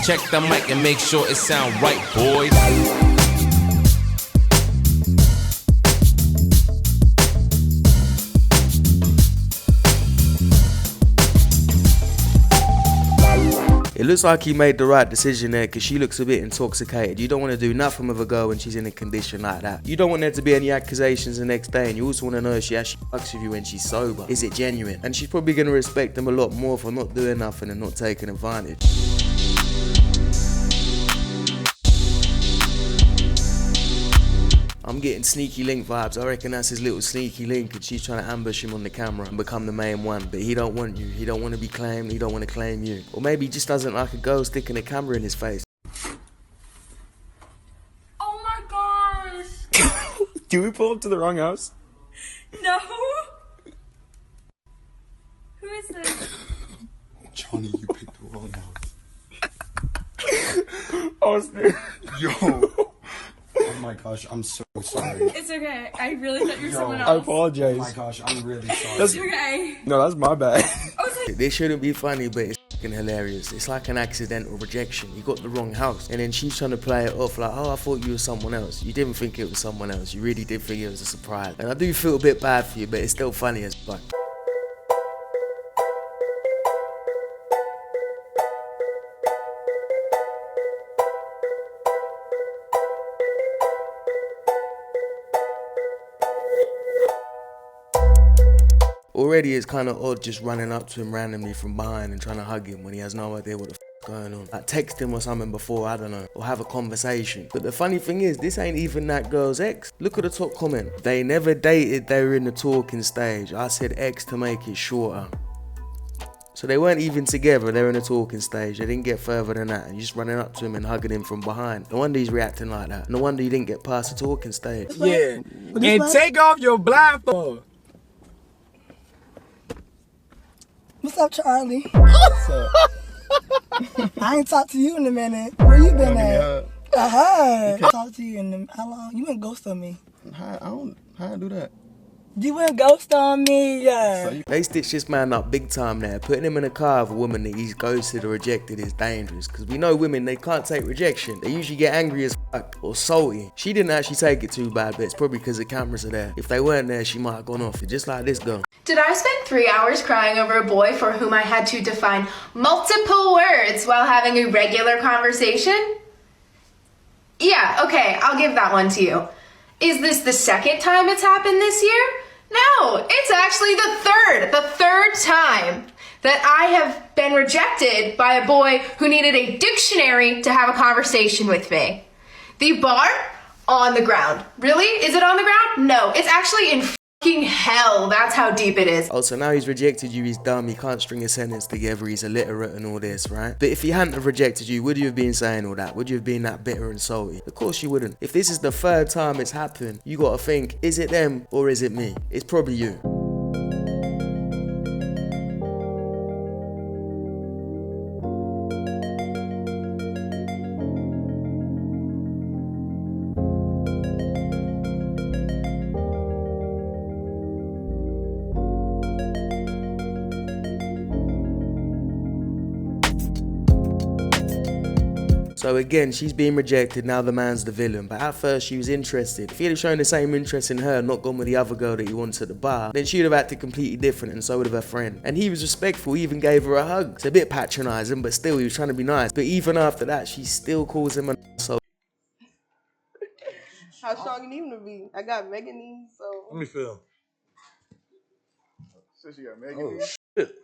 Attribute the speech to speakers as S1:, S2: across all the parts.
S1: Check the mic and make sure it sound right, boys.
S2: It looks like he made the right decision there because she looks a bit intoxicated. You don't want to do nothing with a girl when she's in a condition like that. You don't want there to be any accusations the next day, and you also want to know if she actually fucks with you when she's sober. Is it genuine? And she's probably going to respect him a lot more for not doing nothing and not taking advantage. I'm getting sneaky link vibes. I reckon that's his little sneaky link and she's trying to ambush him on the camera and become the main one. But he don't want you. He don't want to be claimed. He don't want to claim you. Or maybe he just doesn't like a girl sticking a camera in his face.
S3: Oh my gosh!
S4: Did we pull up to the wrong house?
S3: No! Who is this?
S5: Johnny, you picked the wrong house.
S4: Austin.
S5: Yo. Oh my gosh, I'm so sorry.
S3: It's okay. I really thought you were someone
S4: I
S3: else.
S4: apologize.
S5: Oh my gosh, I'm really sorry.
S3: It's okay.
S4: No, that's my bad.
S3: I was like,
S2: This shouldn't be funny, but it's fucking hilarious. It's like an accidental rejection. You got the wrong house. And then she's trying to play it off like, oh, I thought you were someone else. You didn't think it was someone else. You really did think it was a surprise. And I do feel a bit bad for you, but it's still funny as fuck. Already it's kind of odd just running up to him randomly from behind and trying to hug him when he has no idea what the f going on. Like text him or something before, I don't know, or have a conversation. But the funny thing is, this ain't even that girl's ex. Look at the top comment. They never dated, they were in the talking stage. I said ex to make it shorter. So they weren't even together, they were in the talking stage. They didn't get further than that. And you're just running up to him and hugging him from behind. No wonder he's reacting like that. No wonder he didn't get past the talking stage.
S4: Yeah. And take off your blindfold.
S6: What's up, Charlie? What's up? I ain't talked to you in a minute. Where you been at? I heard. Talked to you in how long? You went ghost on me.
S5: How I do that?
S6: You went ghost on me, yeah.
S2: They stitched this man up big time there. Putting him in a car with a woman that he's ghosted or rejected is dangerous. Because we know women, they can't take rejection. They usually get angry as fuck or salty. She didn't actually take it too bad, but it's probably because the cameras are there. If they weren't there, she might have gone off. Just like this girl.
S7: Did I spend 3 hours crying over a boy for whom I had to define multiple words while having a regular conversation? Yeah, okay, I'll give that one to you. Is this the second time it's happened this year? No, it's actually the third time that I have been rejected by a boy who needed a dictionary to have a conversation with me. The bar? On the ground. Really? Is it on the ground? No, it's actually in fucking hell. That's how deep it is.
S2: Oh, so now he's rejected you, he's dumb, he can't string a sentence together, he's illiterate and all this, right? But if he hadn't have rejected you, would you have been saying all that? Would you have been that bitter and salty? Of course you wouldn't. If this is the third time it's happened, you gotta think, is it them or is it me? It's probably you. So again, she's being rejected, now the man's the villain. But at first she was interested. If he had shown the same interest in her, not gone with the other girl that he wanted at the bar, then she'd have acted completely different and so would have her friend. And he was respectful, he even gave her a hug. It's a bit patronising, but still he was trying to be nice. But even after that, she still calls him an asshole.
S8: How strong you need him to be? I got mega knees, so.
S9: Let me feel.
S5: So she got mega knees?
S9: Shit.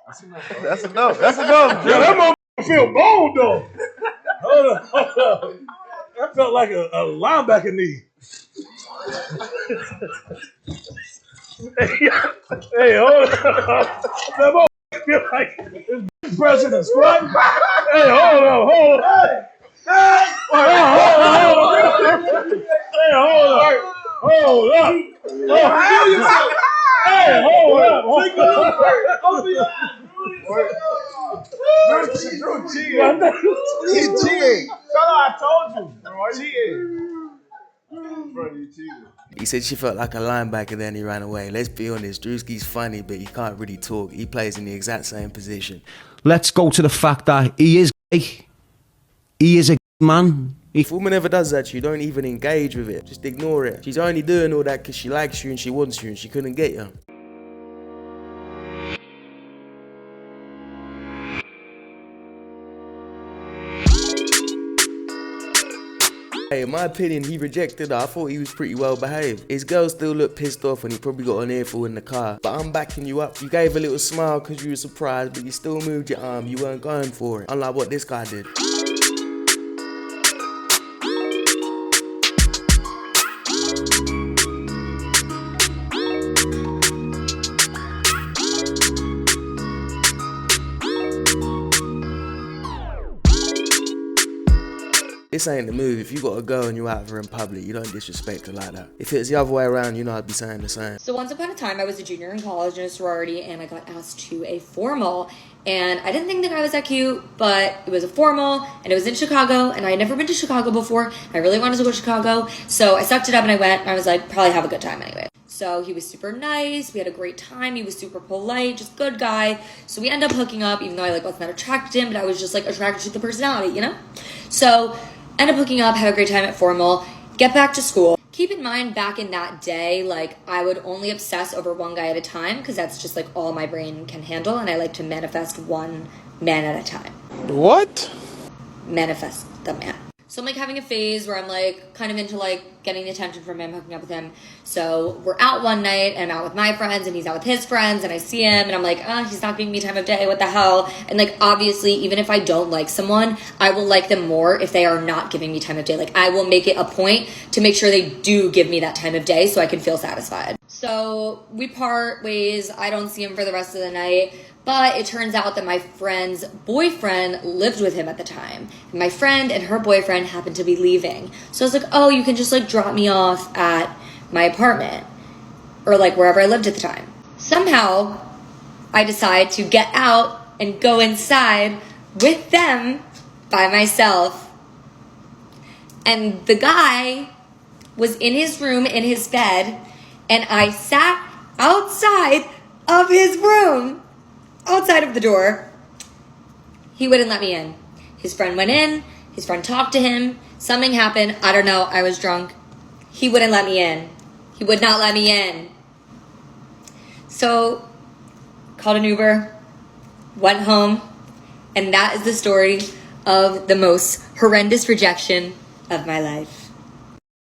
S5: That's enough. That's enough.
S9: Yeah, that motherfucker feel bold though. Hold up. That felt like a linebacker knee. Hey, hold up. That motherfucker feel like it's president squat. Hey, hold up. Hey, hold up. Hold up. Hey, hold up.
S5: Drew cheating. He's cheating. I told you. Bro, cheating. Bro, you cheating.
S2: He said she felt like a linebacker, then he ran away. Let's be honest, Drewski's funny, but he can't really talk. He plays in the exact same position.
S10: Let's go to the fact that he is He is a man.
S2: If a woman ever does that to you, don't even engage with it. Just ignore it. She's only doing all that because she likes you and she wants you and she couldn't get you. Hey, in my opinion, he rejected her. I thought he was pretty well behaved. His girl still looked pissed off and he probably got an earful in the car. But I'm backing you up. You gave a little smile because you were surprised, but you still moved your arm. You weren't going for it. Unlike what this guy did. This ain't the move. If you got a girl and you're out with her in public, you don't disrespect her like that. If it's the other way around, you know I'd be saying the same.
S11: So once upon a time, I was a junior in college in a sorority, and I got asked to a formal. And I didn't think the guy was that cute, but it was a formal, and it was in Chicago, and I had never been to Chicago before. I really wanted to go to Chicago, so I sucked it up and I went, and I was like, probably have a good time anyway. So he was super nice, we had a great time, he was super polite, just good guy. So we ended up hooking up, even though I wasn't that attracted to him, but I was just attracted to the personality, you know? So ended up hooking up, had a great time at formal, get back to school. Keep in mind, back in that day, I would only obsess over one guy at a time because that's just all my brain can handle, and I like to manifest one man at a time.
S4: What?
S11: Manifest the man. So I'm having a phase where I'm kind of into getting the attention from him, hooking up with him. So we're out one night and I'm out with my friends and he's out with his friends and I see him and I'm he's not giving me time of day, what the hell? And obviously, even if I don't like someone, I will like them more if they are not giving me time of day. I will make it a point to make sure they do give me that time of day so I can feel satisfied. So we part ways. I don't see him for the rest of the night. But it turns out that my friend's boyfriend lived with him at the time. And my friend and her boyfriend happened to be leaving. So I was oh, you can just drop me off at my apartment. Or wherever I lived at the time. Somehow, I decide to get out and go inside with them by myself. And the guy was in his room, in his bed. And I sat outside of his room. Outside of the door. He wouldn't let me in. His friend went in. His friend talked to him. Something happened. I don't know. I was drunk. He wouldn't let me in. He would not let me in. So, called an Uber. Went home. And that is the story of the most horrendous rejection of my life.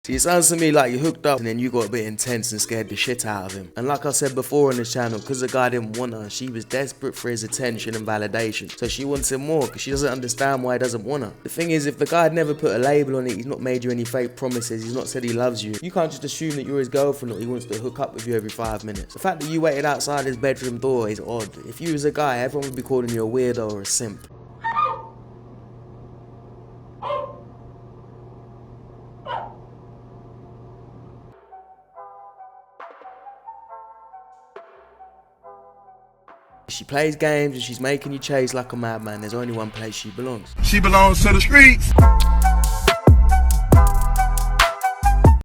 S2: See, it sounds to me like you hooked up and then you got a bit intense and scared the shit out of him. And like I said before on this channel, because the guy didn't want her, she was desperate for his attention and validation. So she wants him more because she doesn't understand why he doesn't want her. The thing is, if the guy had never put a label on it, he's not made you any fake promises, he's not said he loves you, you can't just assume that you're his girlfriend or he wants to hook up with you every 5 minutes. The fact that you waited outside his bedroom door is odd. If you was a guy, everyone would be calling you a weirdo or a simp. She plays games and she's making you chase like a madman. There's only one place she belongs.
S9: She belongs to the streets.